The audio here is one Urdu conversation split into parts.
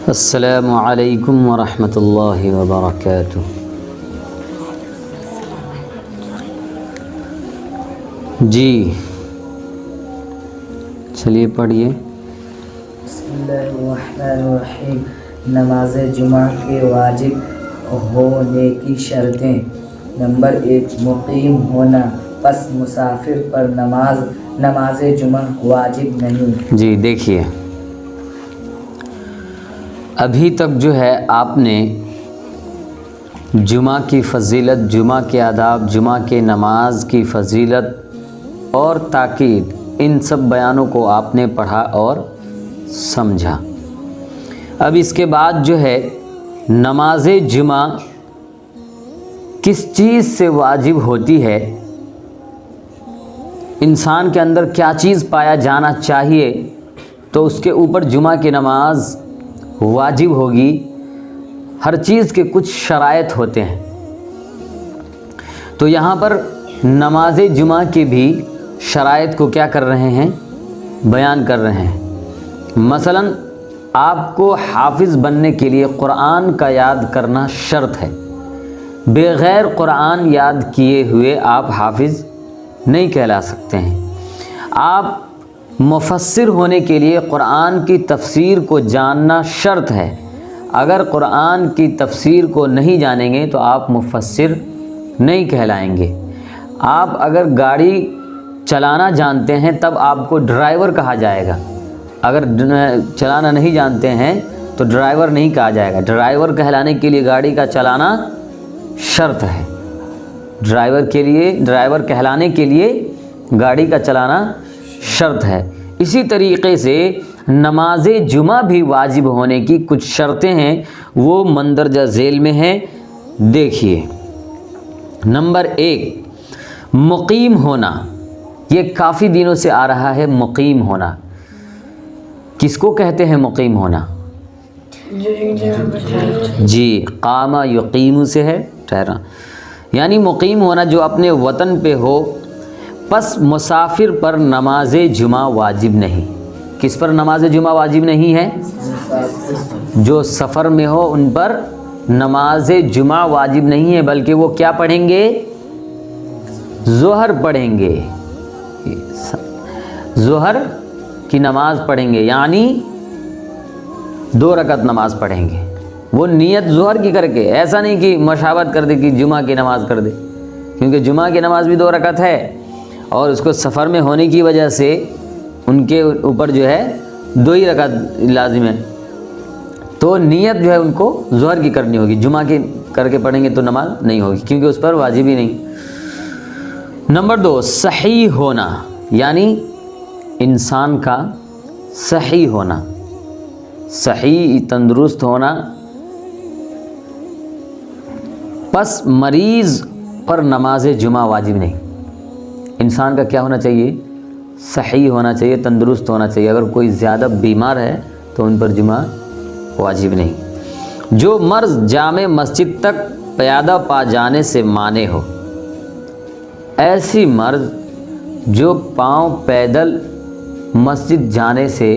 السلام علیکم ورحمۃ اللہ وبرکاتہ۔ جی چلیے پڑھیے۔ بسم اللہ الرحمن الرحیم۔ نماز جمعہ کے واجب ہونے کی شرطیں۔ نمبر 1، مقیم ہونا، پس مسافر پر نماز جمعہ واجب نہیں۔ جی دیکھیے، ابھی تک جو ہے آپ نے جمعہ کی فضیلت، جمعہ کے آداب، جمعہ کے نماز کی فضیلت اور تاکید، ان سب بیانوں کو آپ نے پڑھا اور سمجھا۔ اب اس کے بعد جو ہے نماز جمعہ کس چیز سے واجب ہوتی ہے، انسان کے اندر کیا چیز پایا جانا چاہیے تو اس کے اوپر جمعہ کی نماز واجب ہوگی۔ ہر چیز کے کچھ شرائط ہوتے ہیں، تو یہاں پر نماز جمعہ کی بھی شرائط کو کیا کر رہے ہیں، بیان کر رہے ہیں۔ مثلا آپ کو حافظ بننے کے لیے قرآن کا یاد کرنا شرط ہے، بغیر قرآن یاد کیے ہوئے آپ حافظ نہیں کہلا سکتے ہیں۔ آپ مفسر ہونے کے لیے قرآن کی تفسیر کو جاننا شرط ہے، اگر قرآن کی تفسیر کو نہیں جانیں گے تو آپ مفسر نہیں کہلائیں گے۔ آپ اگر گاڑی چلانا جانتے ہیں تب آپ کو ڈرائیور کہا جائے گا، اگر چلانا نہیں جانتے ہیں تو ڈرائیور نہیں کہا جائے گا۔ ڈرائیور کہلانے کے لیے گاڑی کا چلانا شرط ہے، ڈرائیور کہلانے کے لیے گاڑی کا چلانا شرط ہے۔ اسی طریقے سے نماز جمعہ بھی واجب ہونے کی کچھ شرطیں ہیں، وہ مندرجہ ذیل میں ہیں، دیکھیے۔ نمبر 1، مقیم ہونا۔ یہ کافی دنوں سے آ رہا ہے مقیم ہونا۔ کس کو کہتے ہیں مقیم ہونا؟ جی، قام یقیم سے ہے ٹھہرا، یعنی مقیم ہونا جو اپنے وطن پہ ہو، پس مسافر پر نماز جمعہ واجب نہیں۔ کس پر نماز جمعہ واجب نہیں ہے؟ جو سفر میں ہو ان پر نماز جمعہ واجب نہیں ہے، بلکہ وہ کیا پڑھیں گے؟ ظہر پڑھیں گے، ظہر کی نماز پڑھیں گے، یعنی 2 رکعت نماز پڑھیں گے۔ وہ نیت ظہر کی کر کے، ایسا نہیں کہ مشابہت کر دے کہ جمعہ کی نماز کر دے، کیونکہ جمعہ کی نماز بھی 2 رکعت ہے اور اس کو سفر میں ہونے کی وجہ سے ان کے اوپر جو ہے 2 ہی رکعت لازم ہے، تو نیت جو ہے ان کو ظہر کی کرنی ہوگی۔ جمعہ کی کر کے پڑھیں گے تو نماز نہیں ہوگی، کیونکہ اس پر واجب ہی نہیں۔ نمبر 2، صحیح ہونا، یعنی انسان کا صحیح ہونا، صحیح تندرست ہونا، پس مریض پر نماز جمعہ واجب نہیں۔ انسان کا کیا ہونا چاہیے؟ صحیح ہونا چاہیے، تندرست ہونا چاہیے۔ اگر کوئی زیادہ بیمار ہے تو ان پر جمعہ واجب نہیں۔ جو مرض جامع مسجد تک پیادہ پا جانے سے مانے ہو، ایسی مرض جو پاؤں پیدل مسجد جانے سے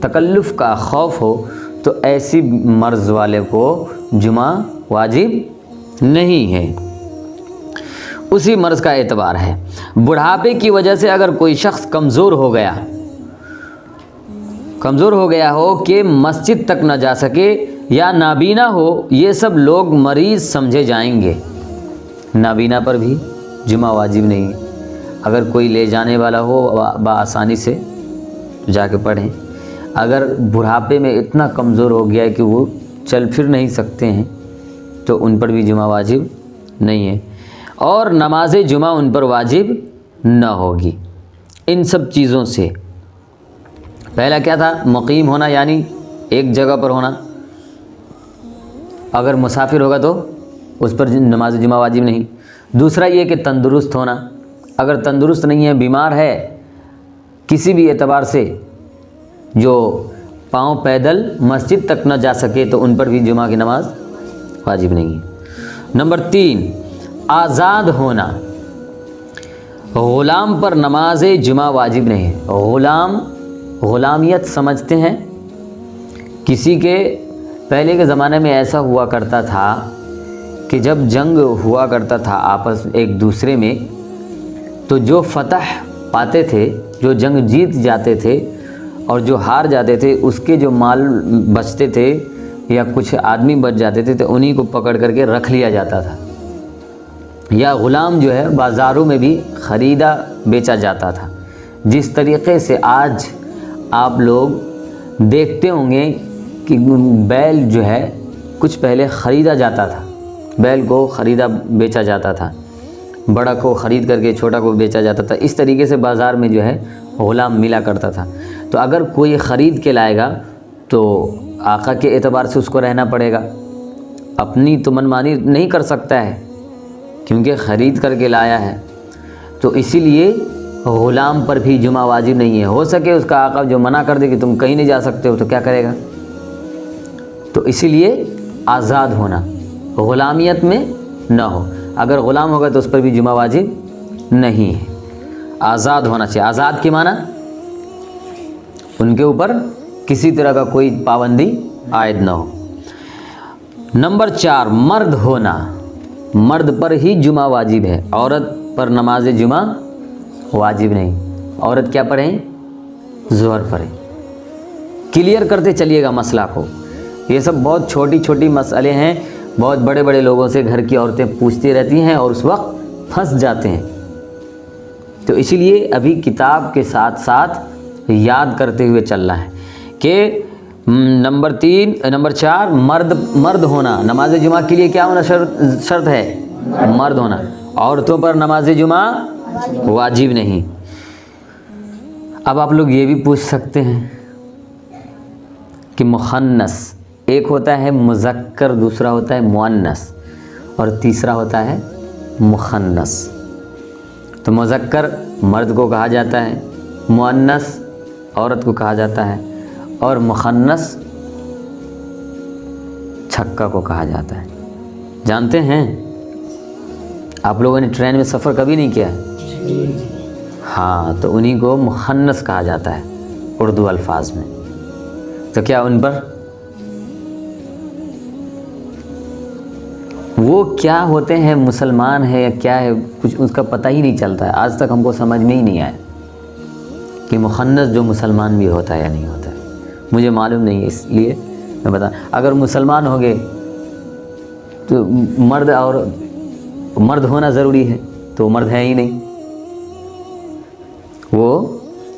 تکلف کا خوف ہو، تو ایسی مرض والے کو جمعہ واجب نہیں ہے، اسی مرض کا اعتبار ہے۔ بڑھاپے کی وجہ سے اگر کوئی شخص کمزور ہو گیا ہو کہ مسجد تک نہ جا سکے، یا نابینا ہو، یہ سب لوگ مریض سمجھے جائیں گے۔ نابینا پر بھی جمعہ واجب نہیں ہے۔ اگر کوئی لے جانے والا ہو بآسانی سے جا کے پڑھیں۔ اگر بڑھاپے میں اتنا کمزور ہو گیا ہے کہ وہ چل پھر نہیں سکتے ہیں تو ان پر بھی جمعہ واجب نہیں ہے، اور نماز جمعہ ان پر واجب نہ ہوگی۔ ان سب چیزوں سے پہلا کیا تھا؟ مقیم ہونا، یعنی ایک جگہ پر ہونا۔ اگر مسافر ہوگا تو اس پر نماز جمعہ واجب نہیں۔ دوسرا یہ کہ تندرست ہونا، اگر تندرست نہیں ہے، بیمار ہے کسی بھی اعتبار سے، جو پاؤں پیدل مسجد تک نہ جا سکے تو ان پر بھی جمعہ کی نماز واجب نہیں ہے۔ نمبر 3، آزاد ہونا۔ غلام پر نماز جمعہ واجب نہیں ہے۔ غلامیت سمجھتے ہیں، کسی کے پہلے کے زمانے میں ایسا ہوا کرتا تھا کہ جب جنگ ہوا کرتا تھا آپس ایک دوسرے میں، تو جو فتح پاتے تھے، جو جنگ جیت جاتے تھے اور جو ہار جاتے تھے، اس کے جو مال بچتے تھے یا کچھ آدمی بچ جاتے تھے تو انہی کو پکڑ کر کے رکھ لیا جاتا تھا، یا غلام جو ہے بازاروں میں بھی خریدا بیچا جاتا تھا۔ جس طریقے سے آج آپ لوگ دیکھتے ہوں گے کہ بیل جو ہے کچھ پہلے خریدا جاتا تھا، بیل کو خریدا بیچا جاتا تھا، بڑا کو خرید کر کے چھوٹا کو بیچا جاتا تھا، اس طریقے سے بازار میں جو ہے غلام ملا کرتا تھا۔ تو اگر کوئی خرید کے لائے گا تو آقا کے اعتبار سے اس کو رہنا پڑے گا، اپنی تو منمانی نہیں کر سکتا ہے کیونکہ خرید کر کے لایا ہے۔ تو اسی لیے غلام پر بھی جمعہ واجب نہیں ہے۔ ہو سکے اس کا آقا جو منع کر دے کہ تم کہیں نہیں جا سکتے ہو تو کیا کرے گا؟ تو اسی لیے آزاد ہونا، غلامیت میں نہ ہو۔ اگر غلام ہوگا تو اس پر بھی جمعہ واجب نہیں ہے، آزاد ہونا چاہیے۔ آزاد کی معنی ان کے اوپر کسی طرح کا کوئی پابندی عائد نہ ہو۔ نمبر 4، مرد ہونا، مرد پر ہی جمعہ واجب ہے، عورت پر نماز جمعہ واجب نہیں۔ عورت کیا پڑھیں؟ ظہر پڑھیں۔ کلیئر کرتے چلیے گا مسئلہ کو، یہ سب بہت چھوٹی چھوٹی مسئلے ہیں، بہت بڑے بڑے لوگوں سے گھر کی عورتیں پوچھتی رہتی ہیں اور اس وقت پھنس جاتے ہیں۔ تو اسی لیے ابھی کتاب کے ساتھ ساتھ یاد کرتے ہوئے چلنا ہے کہ نمبر 4 مرد ہونا، نماز جمعہ کے لیے کیا ہونا شرط ہے؟ مرد ہونا۔ عورتوں پر نماز جمعہ واجب نہیں۔ اب آپ لوگ یہ بھی پوچھ سکتے ہیں کہ مخنث، ایک ہوتا ہے مذکر، دوسرا ہوتا ہے مؤنث اور تیسرا ہوتا ہے مخنث۔ تو مذکر مرد کو کہا جاتا ہے، مؤنث عورت کو کہا جاتا ہے اور مخنث چھکا کو کہا جاتا ہے۔ جانتے ہیں آپ لوگوں نے ٹرین میں سفر کبھی نہیں کیا ہے؟ ہاں، تو انہی کو مخنث کہا جاتا ہے اردو الفاظ میں۔ تو کیا ان پر وہ کیا ہوتے ہیں، مسلمان ہے یا کیا ہے، کچھ اس کا پتہ ہی نہیں چلتا ہے۔ آج تک ہم کو سمجھ میں ہی نہیں آیا کہ مخنث جو مسلمان بھی ہوتا ہے یا نہیں ہوتا ہے، مجھے معلوم نہیں ہے، اس لیے میں بتا۔ اگر مسلمان ہو گئے تو مرد ہونا ضروری ہے، تو مرد ہے ہی نہیں، وہ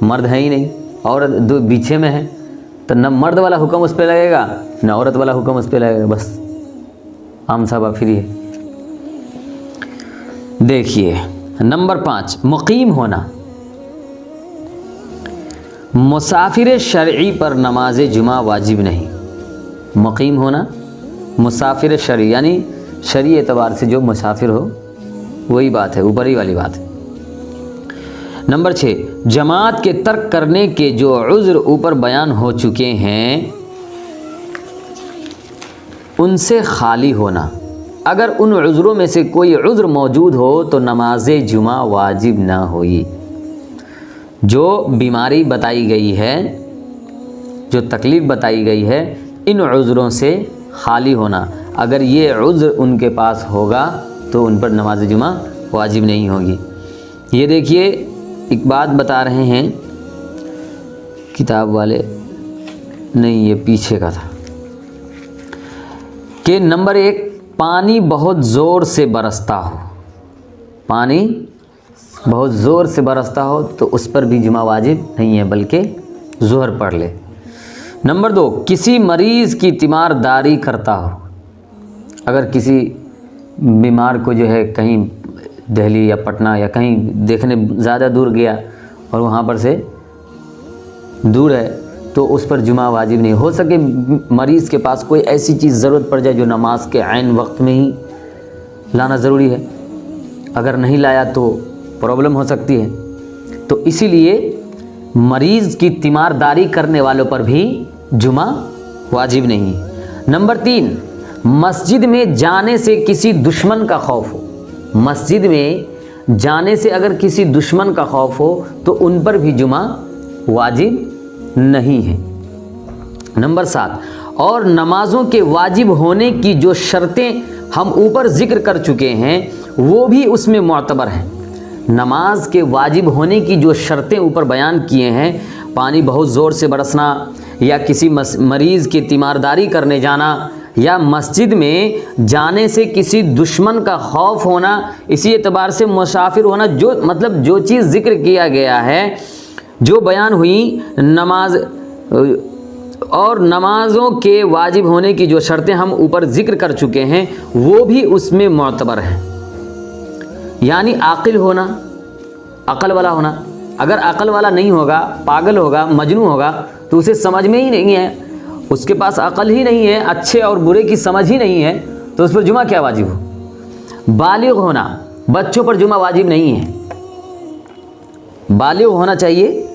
مرد ہے ہی نہیں، عورت دو پیچھے میں ہے، تو نہ مرد والا حکم اس پہ لگے گا نہ عورت والا حکم اس پہ لگے گا، بس عام صاحبہ فری ہے۔ دیکھیے نمبر 5، مقیم ہونا، مسافر شرعی پر نماز جمعہ واجب نہیں۔ مقیم ہونا، مسافر شرعی یعنی شرعی اعتبار سے جو مسافر ہو، وہی بات ہے، اوپر ہی والی بات ہے۔ نمبر 6، جماعت کے ترک کرنے کے جو عذر اوپر بیان ہو چکے ہیں ان سے خالی ہونا۔ اگر ان عذروں میں سے کوئی عذر موجود ہو تو نماز جمعہ واجب نہ ہوئی۔ جو بیماری بتائی گئی ہے، جو تکلیف بتائی گئی ہے، ان عذروں سے خالی ہونا۔ اگر یہ عذر ان کے پاس ہوگا تو ان پر نماز جمعہ واجب نہیں ہوگی۔ یہ دیکھیے ایک بات بتا رہے ہیں کتاب والے، نہیں یہ پیچھے کا تھا، کہ نمبر 1، پانی بہت زور سے برستا ہو، پانی بہت زور سے برستا ہو تو اس پر بھی جمعہ واجب نہیں ہے بلکہ ظہر پڑھ لے۔ نمبر 2، کسی مریض کی تیمارداری کرتا ہو، اگر کسی بیمار کو جو ہے کہیں دہلی یا پٹنہ یا کہیں دیکھنے زیادہ دور گیا اور وہاں پر سے دور ہے تو اس پر جمعہ واجب نہیں۔ ہو سکے مریض کے پاس کوئی ایسی چیز ضرورت پڑ جائے جو نماز کے عین وقت میں ہی لانا ضروری ہے، اگر نہیں لایا تو پرابلم ہو سکتی ہے، تو اسی لیے مریض کی تیمارداری کرنے والوں پر بھی جمعہ واجب نہیں۔ نمبر 3، مسجد میں جانے سے کسی دشمن کا خوف ہو، مسجد میں جانے سے اگر کسی دشمن کا خوف ہو تو ان پر بھی جمعہ واجب نہیں ہے۔ نمبر 7، اور نمازوں کے واجب ہونے کی جو شرطیں ہم اوپر ذکر کر چکے ہیں وہ بھی اس میں معتبر ہیں۔ نماز کے واجب ہونے کی جو شرطیں اوپر بیان کیے ہیں، پانی بہت زور سے برسنا، یا کسی مریض کی تیمارداری کرنے جانا، یا مسجد میں جانے سے کسی دشمن کا خوف ہونا، اسی اعتبار سے مسافر ہونا، جو چیز ذکر کیا گیا ہے، جو بیان ہوئی نماز اور نمازوں کے واجب ہونے کی جو شرطیں ہم اوپر ذکر کر چکے ہیں وہ بھی اس میں معتبر ہیں۔ یعنی عاقل ہونا، عقل والا ہونا۔ اگر عقل والا نہیں ہوگا، پاگل ہوگا، مجنون ہوگا، تو اسے سمجھ میں ہی نہیں ہے، اس کے پاس عقل ہی نہیں ہے، اچھے اور برے کی سمجھ ہی نہیں ہے، تو اس پر جمعہ کیا واجب ہو؟ بالغ ہونا، بچوں پر جمعہ واجب نہیں ہے، بالغ ہونا چاہیے۔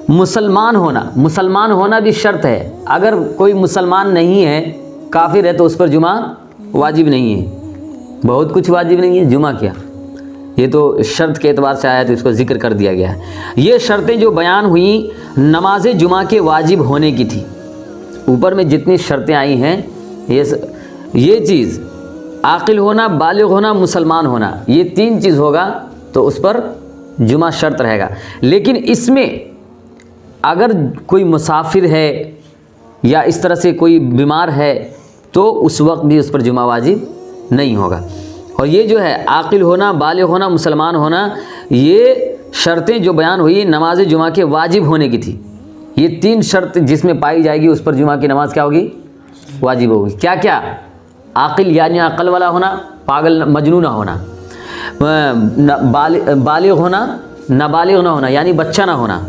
مسلمان ہونا بھی شرط ہے۔ اگر کوئی مسلمان نہیں ہے، کافر ہے، تو اس پر جمعہ واجب نہیں ہے۔ بہت کچھ واجب نہیں ہے، جمعہ کیا؟ یہ تو شرط کے اعتبار سے آیا تو اس کو ذکر کر دیا گیا ہے۔ یہ شرطیں جو بیان ہوئیں نماز جمعہ کے واجب ہونے کی تھی۔ اوپر میں جتنی شرطیں آئی ہیں، یہ چیز عاقل ہونا، بالغ ہونا، مسلمان ہونا، یہ تین چیز ہوگا تو اس پر جمعہ شرط رہے گا۔ لیکن اس میں اگر کوئی مسافر ہے یا اس طرح سے کوئی بیمار ہے تو اس وقت بھی اس پر جمعہ واجب نہیں ہوگا۔ اور یہ جو ہے عاقل ہونا، بالغ ہونا، مسلمان ہونا، یہ شرطیں جو بیان ہوئی نماز جمعہ کے واجب ہونے کی تھی۔ یہ تین شرط جس میں پائی جائے گی اس پر جمعہ کی نماز کیا ہوگی؟ واجب ہوگی۔ کیا کیا؟ عاقل یعنی عقل والا ہونا، پاگل مجنون نہ ہونا، بالغ ہونا، نابالغ نہ ہونا یعنی بچہ نہ ہونا،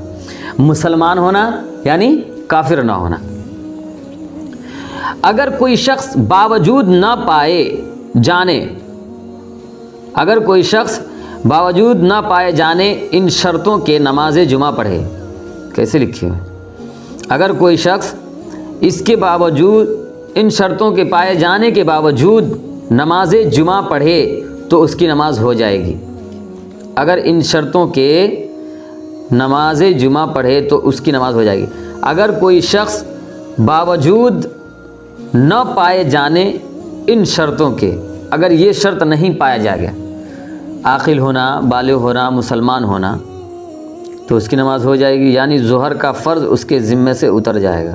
مسلمان ہونا یعنی کافر نہ ہونا۔ اگر کوئی شخص باوجود نہ پائے جانے ان شرطوں کے نماز جمعہ پڑھے، کیسے لکھی ہوئی؟ اگر کوئی شخص اس کے باوجود ان شرطوں کے پائے جانے کے باوجود نماز جمعہ پڑھے تو اس کی نماز ہو جائے گی۔ اگر ان شرطوں کے نماز جمعہ پڑھے تو اس کی نماز ہو جائے گی۔ اگر کوئی شخص باوجود نہ پائے جانے ان شرطوں کے، اگر یہ شرط نہیں پایا جا گیا، عاقل ہونا، بالغ ہونا، مسلمان ہونا، تو اس کی نماز ہو جائے گی، یعنی ظہر کا فرض اس کے ذمے سے اتر جائے گا۔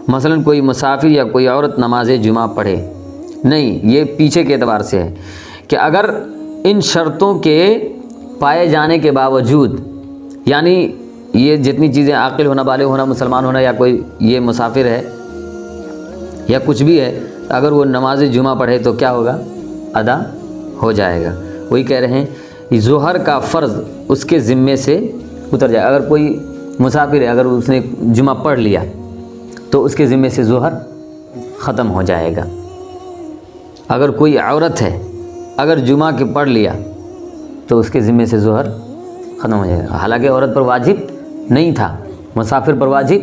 مثلا کوئی مسافر یا کوئی عورت نماز جمعہ پڑھے نہیں، یہ پیچھے کے اعتبار سے ہے کہ اگر ان شرطوں کے پائے جانے کے باوجود، یعنی یہ جتنی چیزیں عاقل ہونا، بالغ ہونا، مسلمان ہونا، یا کوئی یہ مسافر ہے یا کچھ بھی ہے، اگر وہ نماز جمعہ پڑھے تو کیا ہوگا؟ ادا ہو جائے گا۔ وہی کہہ رہے ہیں ظہر کا فرض اس کے ذمے سے اتر جائے۔ اگر کوئی مسافر ہے، اگر اس نے جمعہ پڑھ لیا تو اس کے ذمے سے ظہر ختم ہو جائے گا۔ اگر کوئی عورت ہے، اگر جمعہ کے پڑھ لیا تو اس کے ذمے سے ظہر ختم ہو جائے گا۔ حالانکہ عورت پر واجب نہیں تھا، مسافر پر واجب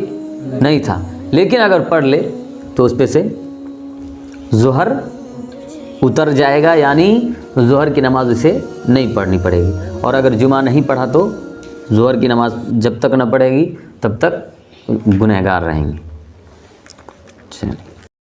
نہیں تھا، لیکن اگر پڑھ لے تو اس پہ سے ظہر اتر جائے گا، یعنی ظہر کی نماز اسے نہیں پڑھنی پڑے گی۔ اور اگر جمعہ نہیں پڑھا تو ظہر کی نماز جب تک نہ پڑھے گی تب تک گنہگار رہیں گے۔ چلیے۔